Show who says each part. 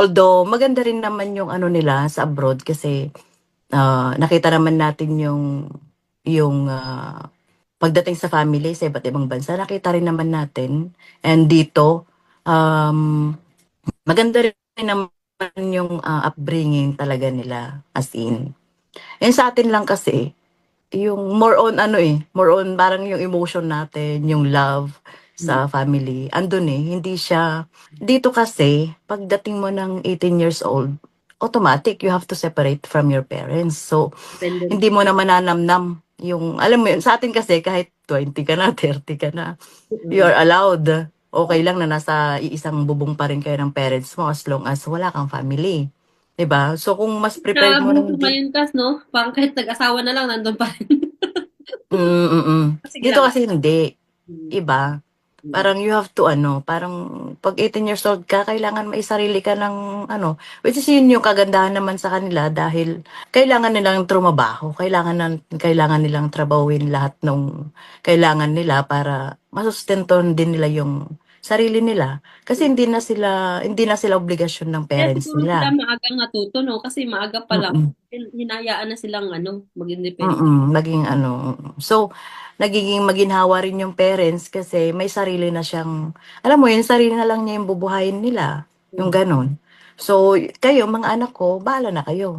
Speaker 1: Although maganda rin naman yung ano nila sa abroad kasi, nakita naman natin yung pagdating sa family sa iba't ibang bansa nakita rin naman natin and dito, um, maganda rin naman yung, upbringing talaga nila as in. Eh, sa atin lang kasi yung more on ano, more on parang yung emotion natin, yung love
Speaker 2: Hmm,
Speaker 1: sa family, andun, hindi siya dito kasi pagdating mo ng 18 years old, automatic you have to separate from your parents. So,
Speaker 2: dependent.
Speaker 1: hindi mo na mananamnam yung alam mo yun, sa atin kasi kahit 20 ka na, 30 ka na, you
Speaker 2: Mm.
Speaker 1: are allowed. Okay lang na nasa iisang bubong pa rin kayo ng parents mo as long as wala kang family, 'di ba? So, kung mas prepared mo
Speaker 2: Naabuso
Speaker 1: ng
Speaker 2: ngayon kas 'no, parang kahit nag-asawa na lang nandun pa rin. Sige
Speaker 1: Dito
Speaker 2: lang,
Speaker 1: kasi hindi,
Speaker 2: hmm,
Speaker 1: iba.
Speaker 2: mm.
Speaker 1: Parang you have to ano, parang 'pag 18 years old ka kailangan may sarili ka ng ano, which is yun yung kagandahan naman sa kanila dahil kailangan nilang trumabaho, kailangan nilang trabahuhin lahat nung kailangan nila para masustentuhan din nila yung sarili nila. Kasi hindi na sila obligasyon ng
Speaker 2: Kaya
Speaker 1: parents
Speaker 2: siguro sila
Speaker 1: nila.
Speaker 2: maagang natuto 'no, kasi maaga pa lang
Speaker 1: Mm.
Speaker 2: hinahayaan na silang ano, maging independent.
Speaker 1: Naging ano, So, nagiging maginhawa rin yung parents kasi may sarili na siyang alam mo yun, sarili na lang niya yung bubuhayin nila, yung
Speaker 2: Hmm.
Speaker 1: gano'n. So, kayo mga anak ko, bahala na kayo.